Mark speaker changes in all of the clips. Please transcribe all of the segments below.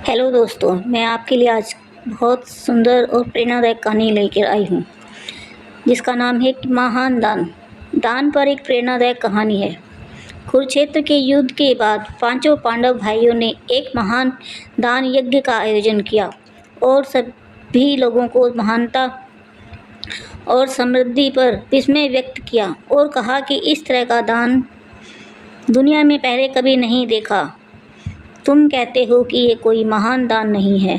Speaker 1: Hello दोस्तों, मैं आपके लिए आज बहुत सुंदर और प्रेरणादायक कहानी लेकर आई हूँ जिसका नाम है महान दान। दान पर एक प्रेरणादायक कहानी है। कुरुक्षेत्र के युद्ध के बाद पांचों पांडव भाइयों ने एक महान दान यज्ञ का आयोजन किया और सभी लोगों को महानता और समृद्धि पर विस्मय व्यक्त किया और कहा कि इस तरह का दान दुनिया में पहले कभी नहीं देखा। तुम कहते हो कि ये कोई महान दान नहीं है।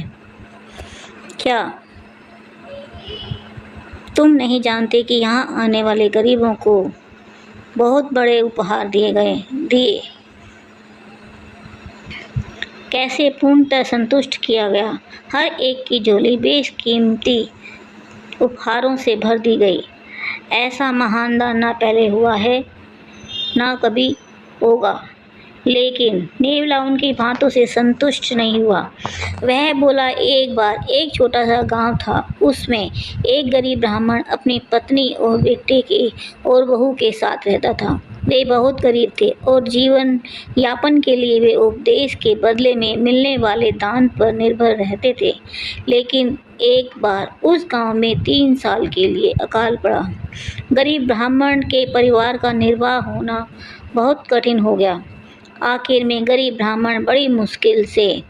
Speaker 1: क्या तुम नहीं जानते कि यहाँ आने वाले गरीबों को बहुत बड़े उपहार दिए कैसे पूर्णतः संतुष्ट किया गया। हर एक की झोली बेशकीमती उपहारों से भर दी गई। ऐसा महान दान ना पहले हुआ है ना कभी होगा। लेकिन नेवला उनकी बातों से संतुष्ट नहीं हुआ। वह बोला, एक बार एक छोटा सा गांव था। उसमें एक गरीब ब्राह्मण अपनी पत्नी और बेटे के और बहू के साथ रहता था। वे बहुत गरीब थे और जीवन यापन के लिए वे उपदेश के बदले में मिलने वाले दान पर निर्भर रहते थे। लेकिन एक बार उस गांव में 3 साल के लिए अकाल पड़ा। गरीब ब्राह्मण के परिवार का निर्वाह होना बहुत कठिन हो गया। आखिर में गरीब ब्राह्मण बड़ी मुश्किल से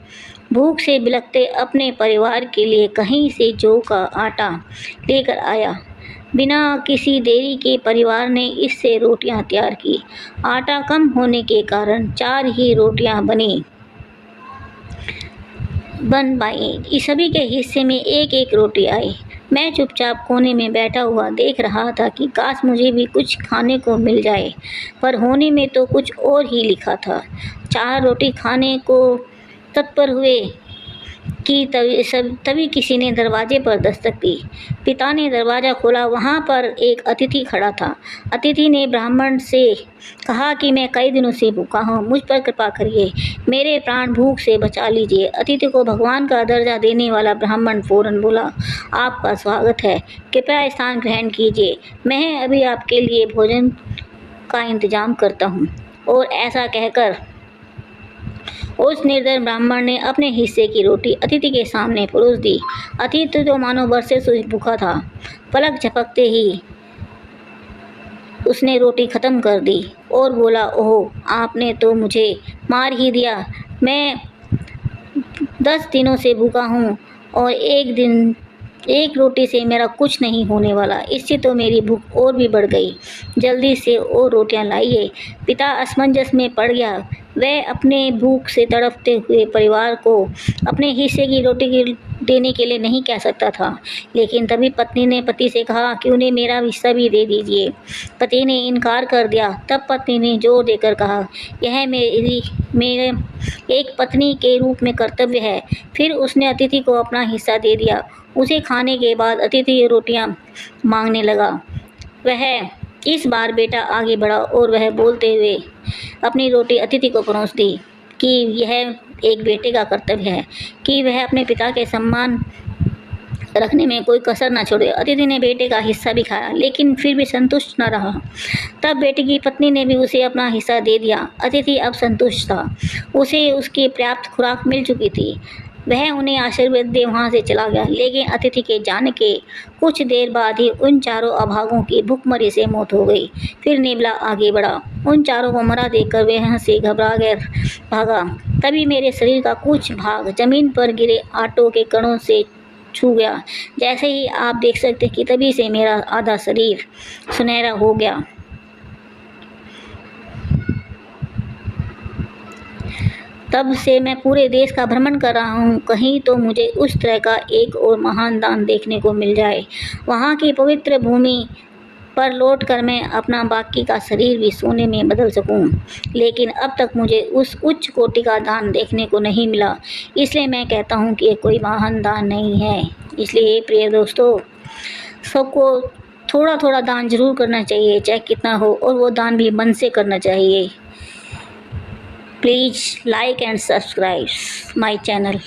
Speaker 1: भूख से बिलखते अपने परिवार के लिए कहीं से जौ का आटा लेकर आया। बिना किसी देरी के परिवार ने इससे रोटियां तैयार की। आटा कम होने के कारण 4 ही रोटियां बन पाई। सभी के हिस्से में एक एक रोटी आई। मैं चुपचाप कोने में बैठा हुआ देख रहा था कि काश मुझे भी कुछ खाने को मिल जाए, पर होने में तो कुछ और ही लिखा था। 4 रोटी खाने को तत्पर हुए कि तभी किसी ने दरवाजे पर दस्तक दी। पिता ने दरवाज़ा खोला। वहाँ पर एक अतिथि खड़ा था। अतिथि ने ब्राह्मण से कहा कि मैं कई दिनों से भूखा हूँ, मुझ पर कृपा करिए, मेरे प्राण भूख से बचा लीजिए। अतिथि को भगवान का दर्जा देने वाला ब्राह्मण फौरन बोला, आपका स्वागत है, कृपया स्थान ग्रहण कीजिए, मैं अभी आपके लिए भोजन का इंतजाम करता हूँ। और ऐसा कहकर उस निर्धन ब्राह्मण ने अपने हिस्से की रोटी अतिथि के सामने परोस दी। अतिथि तो मानो बरसे से भूखा था। पलक झपकते ही उसने रोटी खत्म कर दी और बोला, ओह, आपने तो मुझे मार ही दिया। मैं 10 दिनों से भूखा हूँ और एक रोटी से मेरा कुछ नहीं होने वाला। इससे तो मेरी भूख और भी बढ़ गई। जल्दी से और रोटियां लाइए। पिता असमंजस में पड़ गया। वह अपने भूख से तड़पते हुए परिवार को अपने हिस्से की रोटी देने के लिए नहीं कह सकता था। लेकिन तभी पत्नी ने पति से कहा कि उन्हें मेरा हिस्सा भी दे दीजिए। पति ने इनकार कर दिया। तब पत्नी ने जोर देकर कहा, यह मेरे एक पत्नी के रूप में कर्तव्य है। फिर उसने अतिथि को अपना हिस्सा दे दिया। उसे खाने के बाद अतिथि रोटियां मांगने लगा। इस बार बेटा आगे बढ़ा और वह बोलते हुए अपनी रोटी अतिथि को परोस दी कि यह एक बेटे का कर्तव्य है कि वह अपने पिता के सम्मान रखने में कोई कसर न छोड़े। अतिथि ने बेटे का हिस्सा भी खाया, लेकिन फिर भी संतुष्ट न रहा। तब बेटे की पत्नी ने भी उसे अपना हिस्सा दे दिया। अतिथि अब संतुष्ट था। उसे उसकी पर्याप्त खुराक मिल चुकी थी। वह उन्हें आशीर्वाद दे वहाँ से चला गया। लेकिन अतिथि के जाने के कुछ देर बाद ही उन चारों अभागों की भूखमरी से मौत हो गई। फिर नेवला आगे बढ़ा। उन चारों को मरा देखकर वह यहाँ से घबरा कर भागा। तभी मेरे शरीर का कुछ भाग जमीन पर गिरे आटों के कणों से छू गया। जैसे ही आप देख सकते कि तभी से मेरा आधा शरीर सुनहरा हो गया। तब से मैं पूरे देश का भ्रमण कर रहा हूँ, कहीं तो मुझे उस तरह का एक और महान दान देखने को मिल जाए। वहाँ की पवित्र भूमि पर लौटकर मैं अपना बाकी का शरीर भी सोने में बदल सकूं। लेकिन अब तक मुझे उस उच्च कोटि का दान देखने को नहीं मिला। इसलिए मैं कहता हूँ कि ये कोई महान दान नहीं है। इसलिए प्रिय दोस्तों, सबको थोड़ा थोड़ा दान जरूर करना चाहिए, चाहे कितना हो, और वो दान भी मन से करना चाहिए। Please like and subscribe my channel.